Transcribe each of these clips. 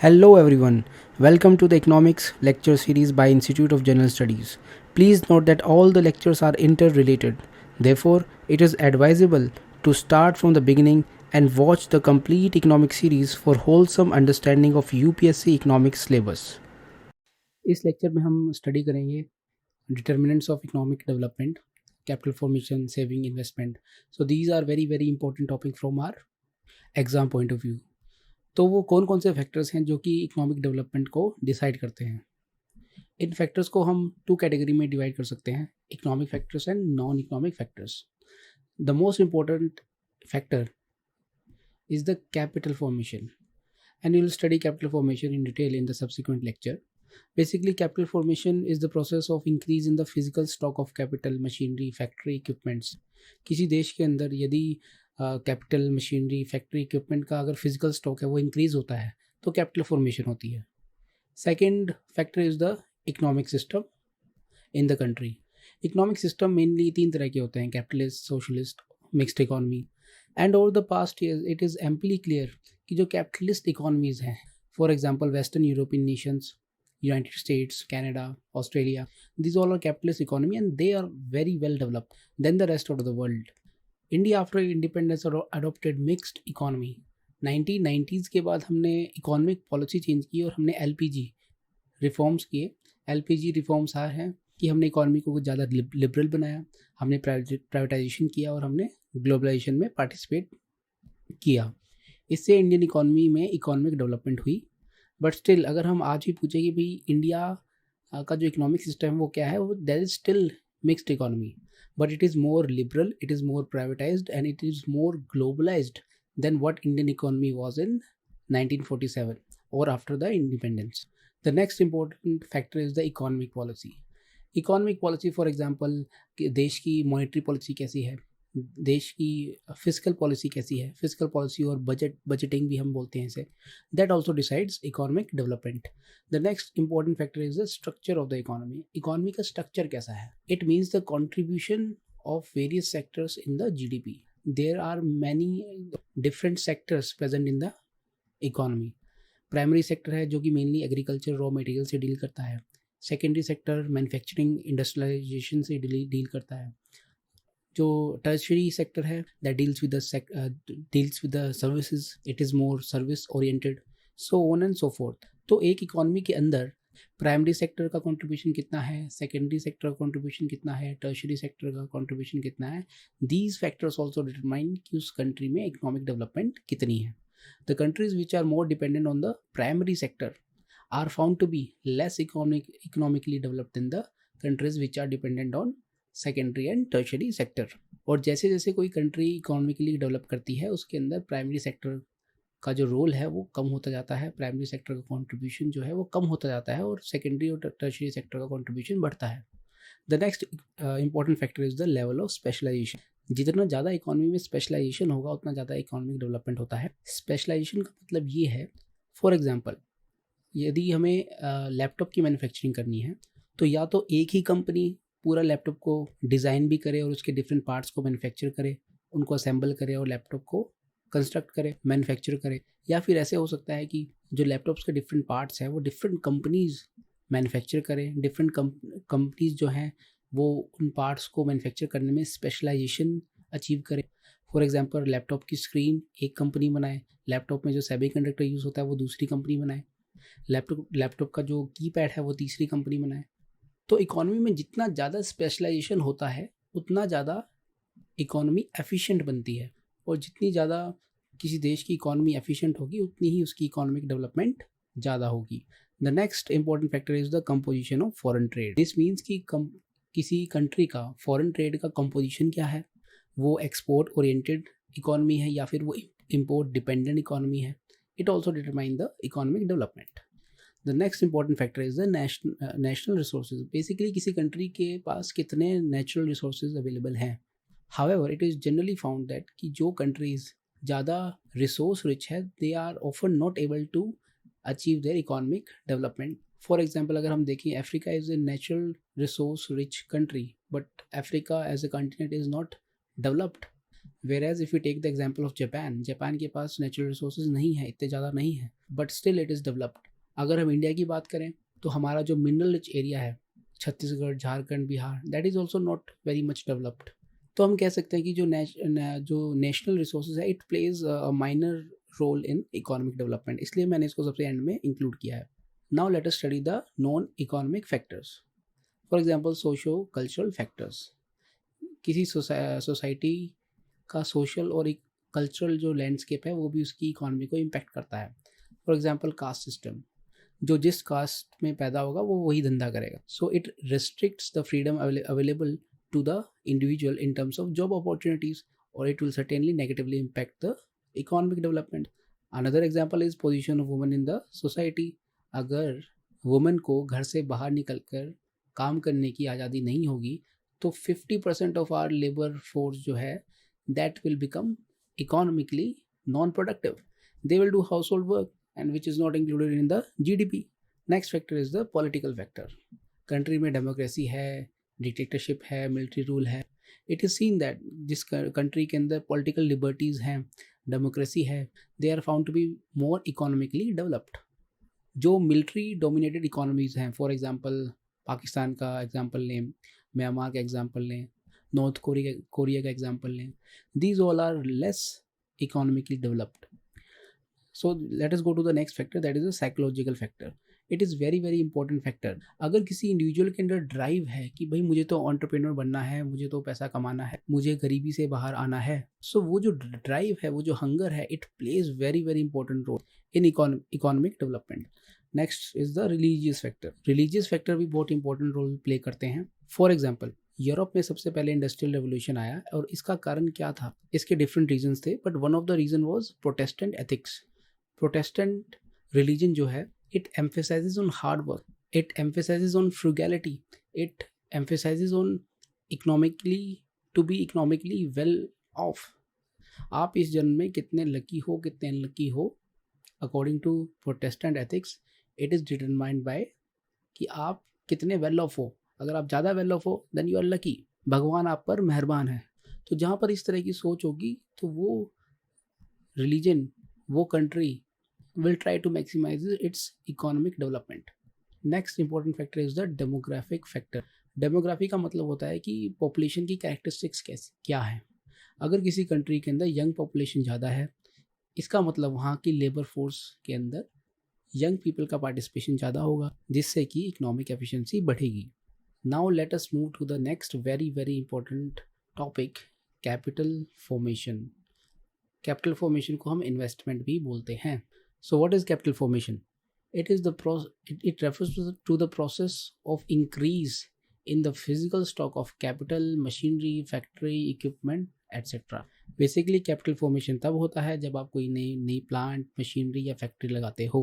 Hello everyone, welcome to the economics lecture series by Institute of General Studies. Please note that all the lectures are interrelated. Therefore, it is advisable to start from the beginning and watch the complete economic series for wholesome understanding of UPSC Economic syllabus. इस lecture में हम study करेंगे determinants of economic development, capital formation, saving, investment. So these are very important topic from our exam point of view. तो वो कौन कौन से factors हैं जो कि इकोनॉमिक डेवलपमेंट को डिसाइड करते हैं। इन फैक्टर्स को हम टू कैटेगरी में डिवाइड कर सकते हैं, economic factors and non economic factors. The most important factor is the capital formation and you will study capital formation in detail in the subsequent lecture. Basically capital formation is the process of increase in the physical stock of capital, machinery, factory, equipments. किसी देश के अंदर यदि capital, machinery, factory, equipment का अगर physical stock है वो increase होता है तो कैपिटल फॉर्मेशन होती है। Second factor is the economic system in the country. Economic system mainly तीन तरह के होते हैं, capitalist, socialist, mixed economy. And over the past years it is amply clear कि जो कैपिटलिस्ट इकोनॉमीज हैं, for example western European Nations, United states, Canada, Australia, these all are capitalist economy and they are very well developed than the rest of the world. India after independence adopted mixed economy. 1990s के बाद हमने economic policy change की और हमने LPG reforms किए। LPG reforms हैं कि हमने इकोनॉमी को कुछ ज़्यादा लिबरल बनाया, हमने प्राइवेटाइजेशन किया और हमने ग्लोबलाइजेशन में पार्टिसिपेट किया। इससे इंडियन इकोनॉमी में इकोनॉमिक डेवलपमेंट हुई। बट स्टिल अगर हम आज भी पूछें कि भाई इंडिया का जो इकोनॉमिक सिस्टम है वो क्या है, वो there is still mixed economy, but it is more liberal, it is more privatized and it is more globalized than what Indian economy was in 1947 or after the independence. The next important factor is the economic policy. Economic policy, for example, देश की monetary policy कैसी है, देश की physical policy कैसी है, physical policy और budgeting भी हम बोलते हैं इसे, that also decides economic development. The next important factor is the structure of the economy. Economy का स्ट्रक्चर कैसा है, it means the contribution of various sectors in the GDP। There are many different sectors present in the economy. Primary sector है जो कि mainly agriculture, raw material से deal करता है। Secondary sector manufacturing, industrialisation से deal करता है। जो टर्शरी सेक्टर है that deals with the services, it is more service oriented, so on and so fourth. तो एक इकोनॉमी के अंदर प्राइमरी सेक्टर का कंट्रीब्यूशन कितना है, सेकेंडरी सेक्टर का कंट्रीब्यूशन कितना है, टर्शरी सेक्टर का कंट्रीब्यूशन कितना है, दीज फैक्टर्स ऑल्सो डिटरमाइन कि उस कंट्री में इकोनॉमिक डेवलपमेंट कितनी है। The countries which are more dependent on the primary sector are found to be less economically developed in the countries which are dependent on secondary and tertiary sector. और जैसे जैसे कोई country economically develop करती है उसके अंदर primary sector का जो रोल है वो कम होता जाता है, प्राइमरी सेक्टर का कंट्रीब्यूशन जो है वो कम होता जाता है और सेकेंडरी और टर्शरी सेक्टर का कंट्रीब्यूशन बढ़ता है। The next important factor is the level of specialisation. जितना ज़्यादा इकोनॉमी में स्पेशलाइजेशन होगा उतना ज़्यादा इकोनॉमिक डेवलपमेंट होता है। स्पेशलाइजेशन का मतलब ये है, फॉर एग्जाम्पल यदि हमें लैपटॉप की मैन्युफैक्चरिंग करनी है तो या तो एक ही कंपनी पूरा लैपटॉप को डिज़ाइन भी करे और उसके डिफरेंट पार्ट्स को मैन्युफैक्चर करे, उनको असेंबल करे और लैपटॉप को कंस्ट्रक्ट करे, मैन्युफैक्चर करे, या फिर ऐसे हो सकता है कि जो लैपटॉप्स के डिफरेंट पार्ट्स हैं वो डिफरेंट कंपनीज मैन्युफैक्चर करें। डिफरेंट कंपनीज जो हैं वो उन पार्ट्स को मैन्युफैक्चर करने में स्पेशलाइजेशन अचीव करें। फॉर एग्जांपल लैपटॉप की स्क्रीन एक कंपनी बनाए, लैपटॉप में जो सेमीकंडक्टर यूज़ होता है वो दूसरी कंपनी बनाए, लैपटॉप का जो कीपैड है वो तीसरी कंपनी बनाए। तो इकोनॉमी में जितना ज़्यादा स्पेशलाइजेशन होता है उतना ज़्यादा इकोनॉमी एफिशिएंट बनती है, और जितनी ज़्यादा किसी देश की इकोनॉमी एफिशिएंट होगी उतनी ही उसकी इकोनॉमिक डेवलपमेंट ज़्यादा होगी। The next important factor is the composition of foreign trade. This means कि किसी कंट्री का फॉरेन ट्रेड का कंपोजिशन क्या है, वो एक्सपोर्ट ओरिएंटेड इकोनॉमी है या फिर वो इम्पोर्ट डिपेंडेंट इकोनॉमी है। It also determine the economic development. The next important factor is the national resources. Basically किसी कंट्री के पास कितने नेचुरल रिसोर्सेज अवेलेबल हैं। However it is generally found that कि जो कंट्रीज ज़्यादा रिसोर्स रिच है they are often not able to achieve their economic development. For example अगर हम देखें, Africa is a natural resource rich country but Africa as a continent is not developed. Whereas if we take the example of Japan के पास natural resources नहीं है, इतने ज़्यादा नहीं है, but still it is developed. अगर हम इंडिया की बात करें तो हमारा जो मिनरल रिच एरिया है, Chhattisgarh, Jharkhand, Bihar, that is also not very much developed. तो हम कह सकते हैं कि जो नेशनल रिसोर्सेज है, it plays a minor role in economic development, इसलिए मैंने इसको सबसे एंड में इंक्लूड किया है। Now let us study the non economic factors. For example socio cultural factors. किसी सोसाइटी का सोशल और कल्चरल जो लैंडस्केप है वो भी उसकी इकोनॉमी को इम्पैक्ट करता है। फॉर एग्जांपल कास्ट सिस्टम, जो जिस कास्ट में पैदा होगा वो वही धंधा करेगा, so it restricts the freedom available to the individual in terms of job opportunities, और it will certainly negatively impact the economic development. Another example is position of women in the society. अगर women को घर से बाहर निकल कर काम करने की आज़ादी नहीं होगी तो 50% ऑफ आवर लेबर फोर्स जो है that will become economically non-productive. They will do household work, and which is not included in the GDP. Next factor is the political factor. Country में democracy है, dictatorship है, military rule है. It is seen that जिस country के अंदर political liberties हैं, democracy है, they are found to be more economically developed. जो military dominated economies हैं, for example पाकिस्तान का एग्जाम्पल लें, म्यांमार का एग्जाम्पल लें, नॉर्थ कोरिया का एग्जाम्पल लें, these all are less economically developed. So let us go to the next factor, that is a psychological factor. It is very very important factor. अगर किसी individual के अंदर drive है कि भाई मुझे तो एंटरप्रेन्योर बनना है, मुझे तो पैसा कमाना है, मुझे गरीबी से बाहर आना है, सो वो जो ड्राइव है, वो जो हंगर है, it plays very very important role in economic development. Next is the religious factor. Religious factor भी बहुत इंपॉर्टेंट रोल प्ले करते हैं। फॉर एग्जाम्पल यूरोप में सबसे पहले इंडस्ट्रियल रेवोल्यूशन आया, और इसका कारण क्या था? इसके डिफरेंट रीजंस थे, but one of the reason was protestant ethics. Protestant religion जो है, it emphasizes on hard work, it emphasizes on frugality, it emphasizes on economically to be economically well off. आप इस जन्म में कितने लकी हो, कितने अनलकी हो, according to protestant ethics it is determined by कि आप कितने वेल ऑफ हो। अगर आप ज़्यादा वेल ऑफ हो देन यू आर लकी, भगवान आप पर मेहरबान है। तो जहाँ पर इस तरह की सोच होगी तो वो रिलीजन, वो country will try to maximize its economic development. Next important factor is the demographic factor. Demography का मतलब होता है कि पॉपुलेशन की कैरेक्टरिस्टिक्स कैसे क्या है। अगर किसी कंट्री के अंदर यंग पॉपुलेशन ज़्यादा है, इसका मतलब वहाँ की लेबर फोर्स के अंदर यंग पीपल का पार्टिसिपेशन ज़्यादा होगा, जिससे कि इकोनॉमिक एफिशिएंसी बढ़ेगी। Now let us move to the next very very important topic, capital formation. Capital formation को हम इन्वेस्टमेंट भी बोलते हैं। So what is capital formation? It is it refers to the process of increase in the physical stock of capital, machinery, factory, equipment, etc. Basically capital formation तब होता है जब आप कोई नई plant, machinery या factory लगाते हो।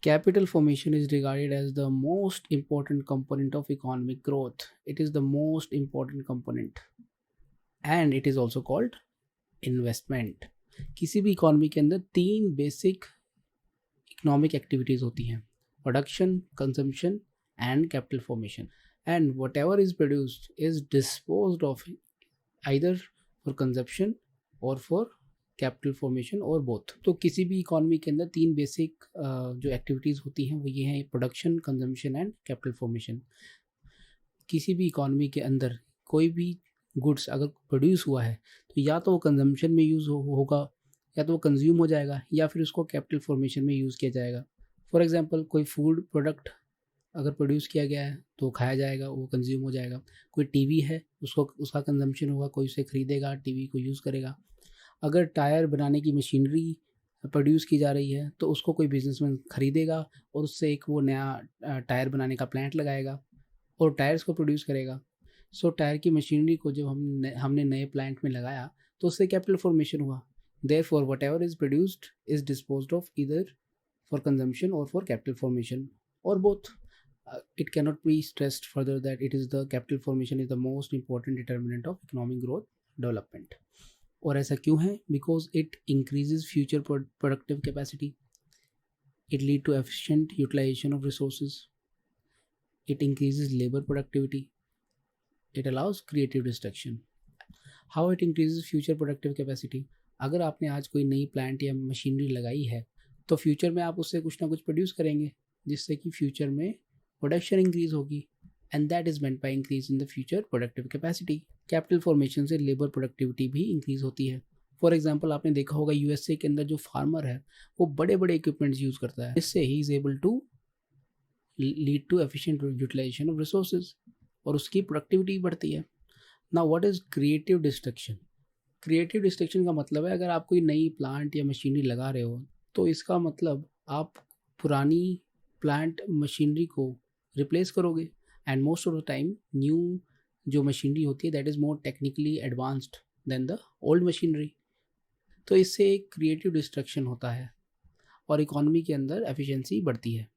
Capital formation is regarded as the most important component of economic growth. It is the most important component, and it is also called investment. किसी भी इकोनॉमी के अंदर तीन बेसिक इकोनॉमिक एक्टिविटीज़ होती हैं, production, consumption and capital formation, and what ever is produced is disposed of either for consumption और for capital formation और both. तो किसी भी इकोनॉमी के अंदर तीन बेसिक जो एक्टिविटीज़ होती हैं वो ये हैं, production, consumption and capital formation. किसी भी इकोनॉमी के अंदर कोई भी गुड्स अगर प्रोड्यूस हुआ है तो या तो वो कंजम्पशन में यूज़ होगा, या तो वो कंज्यूम हो जाएगा, या फिर उसको कैपिटल फॉर्मेशन में यूज़ किया जाएगा। फॉर एग्जांपल कोई फूड प्रोडक्ट अगर प्रोड्यूस किया गया है तो खाया जाएगा, वो कंज्यूम हो जाएगा। कोई टीवी है, उसका कंजम्पशन होगा, कोई उसे खरीदेगा, टीवी को यूज़ करेगा। अगर टायर बनाने की मशीनरी प्रोड्यूस की जा रही है तो उसको कोई बिजनेसमैन खरीदेगा और उससे एक वो नया टायर बनाने का प्लांट लगाएगा और टायर्स को प्रोड्यूस करेगा। सो टायर की मशीनरी को जब हमने नए प्लांट में लगाया तो उससे कैपिटल फॉर्मेशन हुआ। Therefore whatever is produced is disposed of either for consumption और फॉर कैपिटल फॉर्मेशन और both. It cannot be stressed further that it is the capital formation is the most important determinant of economic growth development. और ऐसा क्यों है? Because it increases future productive capacity. It lead to efficient utilization of resources. It increases labor productivity. It allows creative destruction. How it increases future productive capacity. अगर आपने आज कोई नई plant या मशीनरी लगाई है तो फ्यूचर में आप उससे कुछ ना कुछ प्रोड्यूस करेंगे जिससे कि फ्यूचर में प्रोडक्शन इंक्रीज होगी, and that is meant by increase in the future productive capacity. Capital formation से लेबर प्रोडक्टिविटी भी इंक्रीज होती है। फॉर एग्जाम्पल आपने देखा होगा यूएसए के अंदर जो फार्मर है वो बड़े बड़े इक्विपमेंट्स यूज करता है, इससे ही is able to lead to efficient utilization of resources और उसकी प्रोडक्टिविटी बढ़ती है। Now what is creative destruction. Creative destruction का मतलब है अगर आप कोई नई प्लांट या मशीनरी लगा रहे हो तो इसका मतलब आप पुरानी प्लांट मशीनरी को रिप्लेस करोगे, and most of the time new जो मशीनरी होती है that is more technically advanced than the old machinery. तो इससे एक क्रिएटिव डिस्ट्रक्शन होता है और इकोनॉमी के अंदर एफिशिएंसी बढ़ती है।